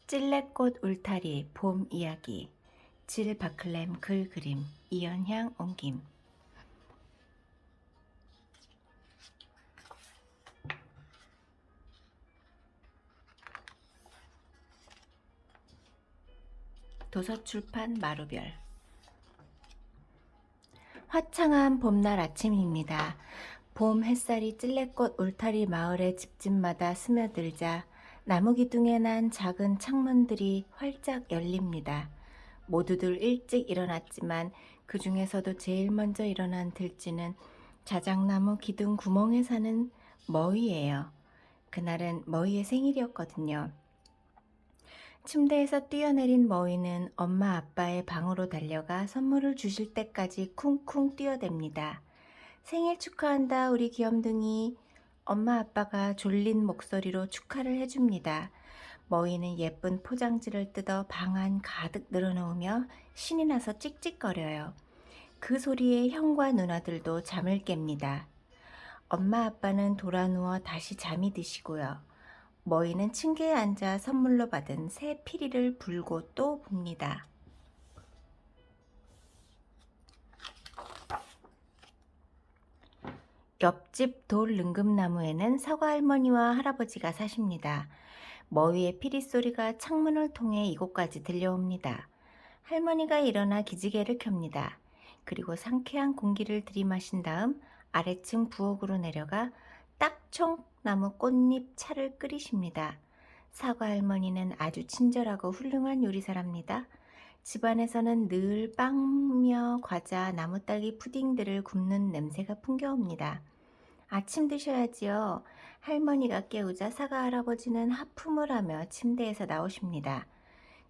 찔레꽃 울타리 봄 이야기 질 바클렘 글 그림 이연향 옮김. 도서출판 마루별. 화창한 봄날 아침입니다. 봄 햇살이 찔레꽃 울타리 마을의 집집마다 스며들자 나무 기둥에 난 작은 창문들이 활짝 열립니다. 모두들 일찍 일어났지만 그 중에서도 제일 먼저 일어난 들쥐는 자작나무 기둥 구멍에 사는 머위예요. 그날은 머위의 생일이었거든요. 침대에서 뛰어내린 머위는 엄마 아빠의 방으로 달려가 선물을 주실 때까지 쿵쿵 뛰어댑니다. 생일 축하한다 우리 귀염둥이. 엄마 아빠가 졸린 목소리로 축하를 해줍니다. 머위는 예쁜 포장지를 뜯어 방 안 가득 늘어놓으며 신이 나서 찍찍거려요. 그 소리에 형과 누나들도 잠을 깹니다. 엄마 아빠는 돌아 누워 다시 잠이 드시고요. 머위는 층계에 앉아 선물로 받은 새 피리를 불고 또 봅니다. 옆집 돌 능금나무에는 사과 할머니와 할아버지가 사십니다. 머위의 피리 소리가 창문을 통해 이곳까지 들려옵니다. 할머니가 일어나 기지개를 켭니다. 그리고 상쾌한 공기를 들이마신 다음 아래층 부엌으로 내려가 딱총나무 꽃잎 차를 끓이십니다. 사과 할머니는 아주 친절하고 훌륭한 요리사랍니다. 집안에서는 늘 빵며 과자, 나무딸기 푸딩들을 굽는 냄새가 풍겨옵니다. 아침 드셔야지요. 할머니가 깨우자 사과 할아버지는 하품을 하며 침대에서 나오십니다.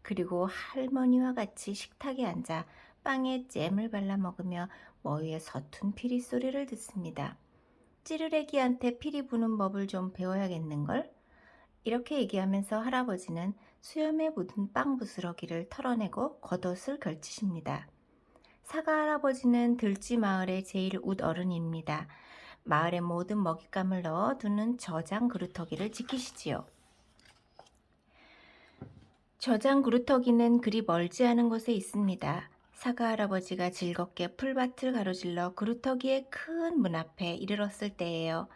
그리고 할머니와 같이 식탁에 앉아 빵에 잼을 발라 먹으며 머위의 서툰 피리 소리를 듣습니다. 찌르레기한테 피리 부는 법을 좀 배워야겠는걸? 이렇게 얘기하면서 할아버지는 수염에 묻은 빵 부스러기를 털어내고 겉옷을 걸치십니다. 사과 할아버지는 들쥐 마을의 제일 웃어른입니다. 마을의 모든 먹잇감을 넣어두는 저장 그루터기를 지키시지요. 저장 그루터기는 그리 멀지 않은 곳에 있습니다. 사과 할아버지가 즐겁게 풀밭을 가로질러 그루터기의 큰 문 앞에 이르렀을 때예요.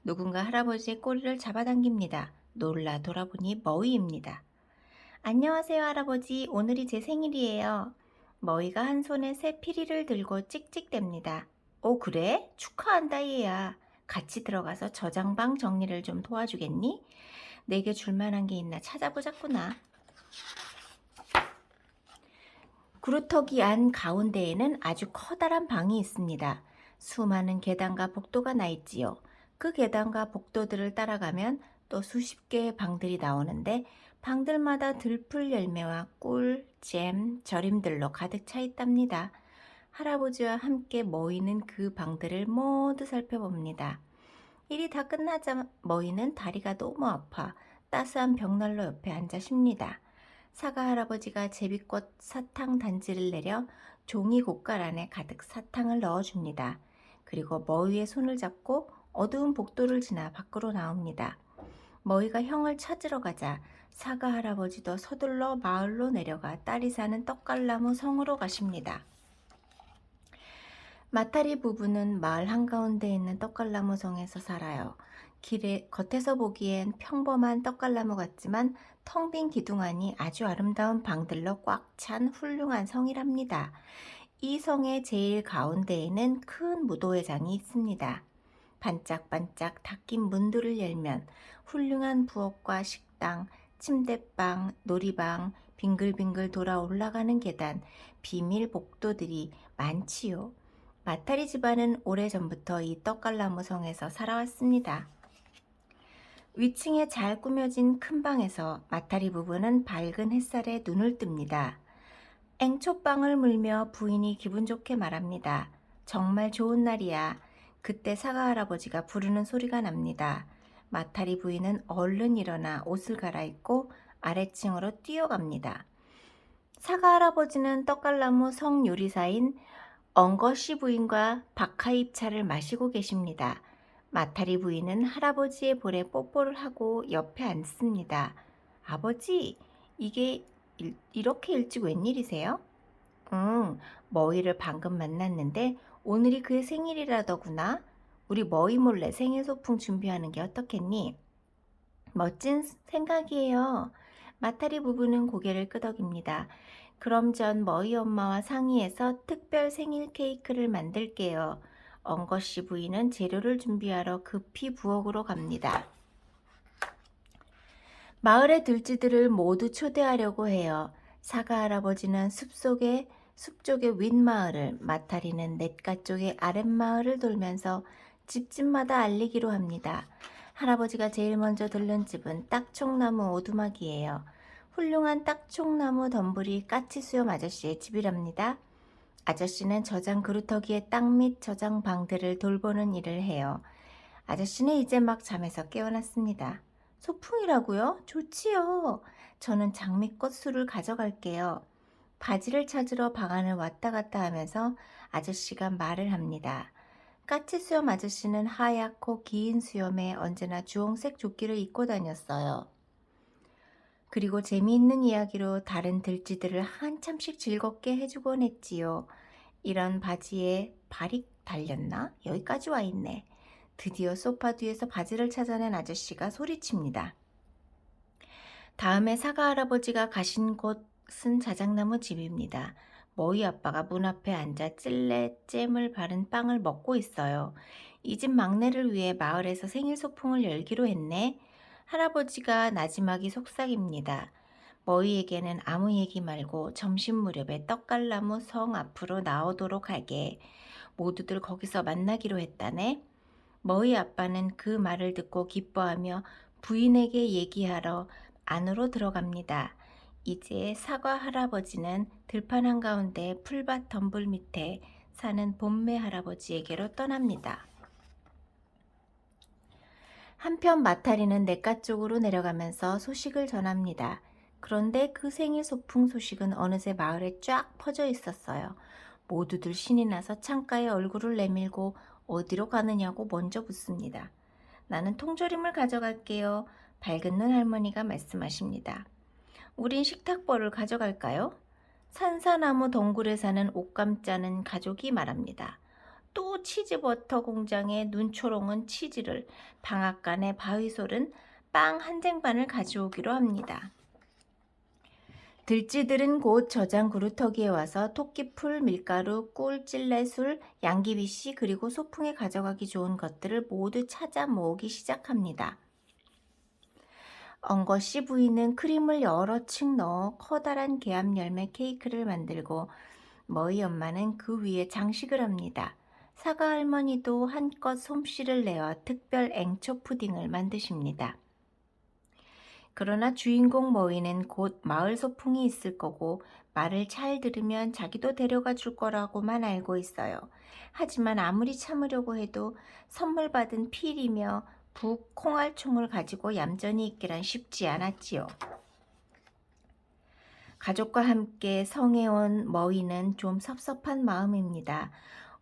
누군가 할아버지의 꼬리를 잡아당깁니다. 놀라 돌아보니 머위입니다. 안녕하세요 할아버지, 오늘이 제 생일이에요. 머위가 한 손에 새 피리를 들고 찍찍댑니다. 오 그래? 축하한다 얘야. 같이 들어가서 저장방 정리를 좀 도와주겠니? 내게 줄만한 게 있나 찾아보자꾸나. 그루터기 안 가운데에는 아주 커다란 방이 있습니다. 수많은 계단과 복도가 나 있지요. 그 계단과 복도들을 따라가면 또 수십 개의 방들이 나오는데 방들마다 들풀 열매와 꿀, 잼, 절임들로 가득 차 있답니다. 할아버지와 함께 모이는 그 방들을 모두 살펴봅니다. 일이 다 끝나자 머위는 다리가 너무 아파 따스한 벽난로 옆에 앉아 쉽니다. 사과 할아버지가 제비꽃 사탕 단지를 내려 종이 곶갈 안에 가득 사탕을 넣어줍니다. 그리고 머위의 손을 잡고 어두운 복도를 지나 밖으로 나옵니다. 머위가 형을 찾으러 가자 사과 할아버지도 서둘러 마을로 내려가 딸이 사는 떡갈나무 성으로 가십니다. 마타리 부부는 마을 한가운데 있는 떡갈나무 성에서 살아요. 길에 겉에서 보기엔 평범한 떡갈나무 같지만 텅 빈 기둥 안이 아주 아름다운 방들로 꽉 찬 훌륭한 성이랍니다. 이 성의 제일 가운데에는 큰 무도회장이 있습니다. 반짝반짝 닫힌 문들을 열면 훌륭한 부엌과 식당, 침대방, 놀이방, 빙글빙글 돌아 올라가는 계단, 비밀 복도들이 많지요. 마타리 집안은 오래전부터 이 떡갈나무 성에서 살아왔습니다. 위층에 잘 꾸며진 큰 방에서 마타리 부부는 밝은 햇살에 눈을 뜹니다. 앵초빵을 물며 부인이 기분 좋게 말합니다. 정말 좋은 날이야. 그때 사과 할아버지가 부르는 소리가 납니다. 마타리 부인은 얼른 일어나 옷을 갈아입고 아래층으로 뛰어갑니다. 사과 할아버지는 떡갈나무 성 요리사인 엉거씨 부인과 박하잎 차를 마시고 계십니다. 마타리 부인은 할아버지의 볼에 뽀뽀를 하고 옆에 앉습니다. 아버지, 이게 이렇게 일찍 웬일이세요? 응, 머위를 방금 만났는데 오늘이 그의 생일이라더구나. 우리 머위 몰래 생일 소풍 준비하는 게 어떻겠니? 멋진 생각이에요. 마타리 부부는 고개를 끄덕입니다. 그럼 전 머희 엄마와 상의해서 특별 생일 케이크를 만들게요. 엉거씨 부인은 재료를 준비하러 급히 부엌으로 갑니다. 마을의 들쥐들을 모두 초대하려고 해요. 사과 할아버지는 숲 쪽의 윗마을을, 마타리는 냇가 쪽의 아랫마을을 돌면서 집집마다 알리기로 합니다. 할아버지가 제일 먼저 들른 집은 딱총나무 오두막이에요. 훌륭한 딱총나무 덤불이 까치수염 아저씨의 집이랍니다. 아저씨는 저장 그루터기의 땅 및 저장 방들을 돌보는 일을 해요. 아저씨는 이제 막 잠에서 깨어났습니다. 소풍이라고요? 좋지요. 저는 장미꽃 술을 가져갈게요. 바지를 찾으러 방 안을 왔다 갔다 하면서 아저씨가 말을 합니다. 까치수염 아저씨는 하얗고 긴 수염에 언제나 주홍색 조끼를 입고 다녔어요. 그리고 재미있는 이야기로 다른 들쥐들을 한참씩 즐겁게 해주곤 했지요. 이런 바지에 발이 달렸나? 여기까지 와 있네. 드디어 소파 뒤에서 바지를 찾아낸 아저씨가 소리칩니다. 다음에 사과 할아버지가 가신 곳은 자작나무 집입니다. 머위 아빠가 문 앞에 앉아 찔레 잼을 바른 빵을 먹고 있어요. 이 집 막내를 위해 마을에서 생일 소풍을 열기로 했네. 할아버지가 나지막이 속삭입니다. 머위에게는 아무 얘기 말고 점심 무렵에 떡갈나무 성 앞으로 나오도록 하게. 모두들 거기서 만나기로 했다네. 머위 아빠는 그 말을 듣고 기뻐하며 부인에게 얘기하러 안으로 들어갑니다. 이제 사과 할아버지는 들판 한가운데 풀밭 덤불 밑에 사는 봄매 할아버지에게로 떠납니다. 한편 마타리는 냇가 쪽으로 내려가면서 소식을 전합니다. 그런데 그 생일 소풍 소식은 어느새 마을에 쫙 퍼져 있었어요. 모두들 신이 나서 창가에 얼굴을 내밀고 어디로 가느냐고 먼저 묻습니다. 나는 통조림을 가져갈게요. 밝은 눈 할머니가 말씀하십니다. 우린 식탁벌을 가져갈까요? 산사나무 덩굴에 사는 옷감 짜는 가족이 말합니다. 또 치즈버터 공장의 눈초롱은 치즈를, 방앗간의 바위솔은 빵 한 쟁반을 가져오기로 합니다. 들쥐들은 곧 저장 그루터기에 와서 토끼풀, 밀가루, 꿀, 찔레술, 양귀비씨 그리고 소풍에 가져가기 좋은 것들을 모두 찾아 모으기 시작합니다. 엉거씨 부인은 크림을 여러 층 넣어 커다란 개암 열매 케이크를 만들고 머희 엄마는 그 위에 장식을 합니다. 사과 할머니도 한껏 솜씨를 내어 특별 앵초 푸딩을 만드십니다. 그러나 주인공 머위는 곧 마을 소풍이 있을 거고 말을 잘 들으면 자기도 데려가 줄 거라고만 알고 있어요. 하지만 아무리 참으려고 해도 선물 받은 필이며 북 콩알총을 가지고 얌전히 있기란 쉽지 않았지요. 가족과 함께 성에 온 머위는 좀 섭섭한 마음입니다.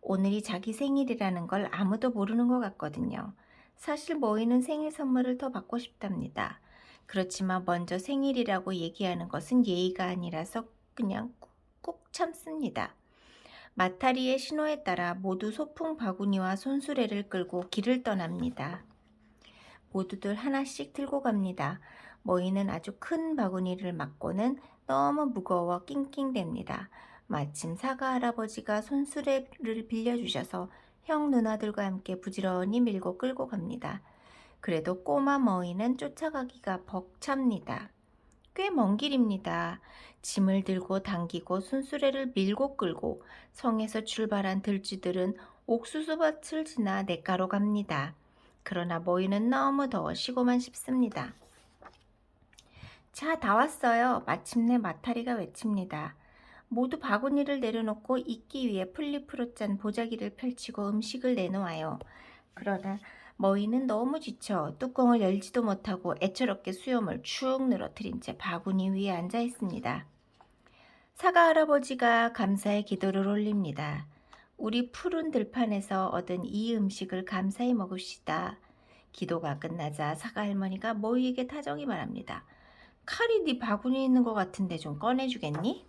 오늘이 자기 생일이라는 걸 아무도 모르는 것 같거든요. 사실 머위는 생일 선물을 더 받고 싶답니다. 그렇지만 먼저 생일이라고 얘기하는 것은 예의가 아니라서 그냥 꾹꾹 참습니다. 마타리의 신호에 따라 모두 소풍 바구니와 손수레를 끌고 길을 떠납니다. 모두들 하나씩 들고 갑니다. 머위는 아주 큰 바구니를 맡고는 너무 무거워 낑낑댑니다. 마침 사과 할아버지가 손수레를 빌려주셔서 형 누나들과 함께 부지런히 밀고 끌고 갑니다. 그래도 꼬마 머위는 쫓아가기가 벅찹니다. 꽤 먼 길입니다. 짐을 들고 당기고 순수레를 밀고 끌고 성에서 출발한 들쥐들은 옥수수밭을 지나 냇가로 갑니다. 그러나 머위는 너무 더워 쉬고만 싶습니다. 자, 다 왔어요. 마침내 마타리가 외칩니다. 모두 바구니를 내려놓고 이끼 위에 풀잎으로 짠 보자기를 펼치고 음식을 내놓아요. 그러나 머위는 너무 지쳐 뚜껑을 열지도 못하고 애처롭게 수염을 축 늘어뜨린 채 바구니 위에 앉아 있습니다. 사과 할아버지가 감사의 기도를 올립니다. 우리 푸른 들판에서 얻은 이 음식을 감사히 먹읍시다. 기도가 끝나자 사과 할머니가 머위에게 다정히 말합니다. 칼이 네 바구니에 있는 것 같은데 좀 꺼내주겠니?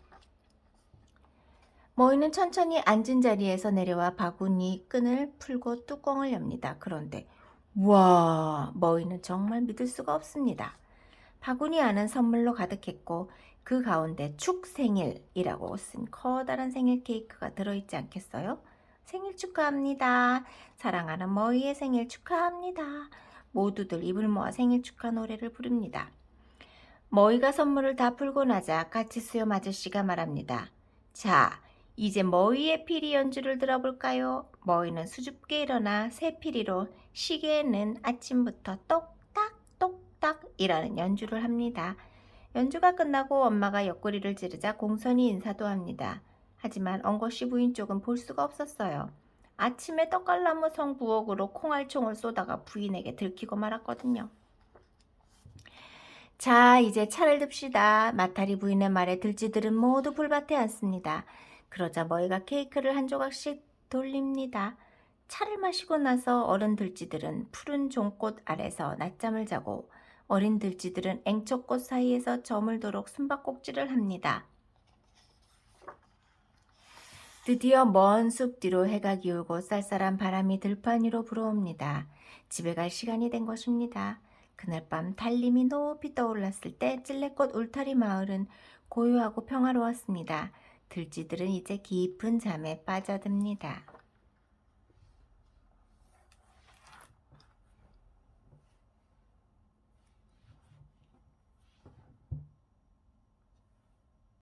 머위는 천천히 앉은 자리에서 내려와 바구니 끈을 풀고 뚜껑을 엽니다. 그런데 우와, 머위는 정말 믿을 수가 없습니다. 바구니 안은 선물로 가득했고 그 가운데 축생일이라고 쓴 커다란 생일 케이크가 들어있지 않겠어요? 생일 축하합니다. 사랑하는 머위의 생일 축하합니다. 모두들 입을 모아 생일 축하 노래를 부릅니다. 머위가 선물을 다 풀고 나자 같이 수염 아저씨가 말합니다. 자, 이제 머위의 피리 연주를 들어볼까요? 머위는 수줍게 일어나 새 피리로 시계에는 아침부터 똑딱 똑딱이라는 연주를 합니다. 연주가 끝나고 엄마가 옆구리를 찌르자 공손히 인사도 합니다. 하지만 엉거씨 부인 쪽은 볼 수가 없었어요. 아침에 떡갈나무 성 부엌으로 콩알총을 쏘다가 부인에게 들키고 말았거든요. 자, 이제 차를 듭시다. 마타리 부인의 말에 들쥐들은 모두 풀밭에 앉습니다. 그러자 머위가 케이크를 한 조각씩 돌립니다. 차를 마시고 나서 어른 들쥐들은 푸른 종꽃 아래서 낮잠을 자고 어린 들쥐들은 앵초꽃 사이에서 저물도록 숨바꼭질을 합니다. 드디어 먼 숲 뒤로 해가 기울고 쌀쌀한 바람이 들판 위로 불어옵니다. 집에 갈 시간이 된 것입니다. 그날 밤 달님이 높이 떠올랐을 때 찔레꽃 울타리 마을은 고요하고 평화로웠습니다. 들쥐들은 이제 깊은 잠에 빠져듭니다.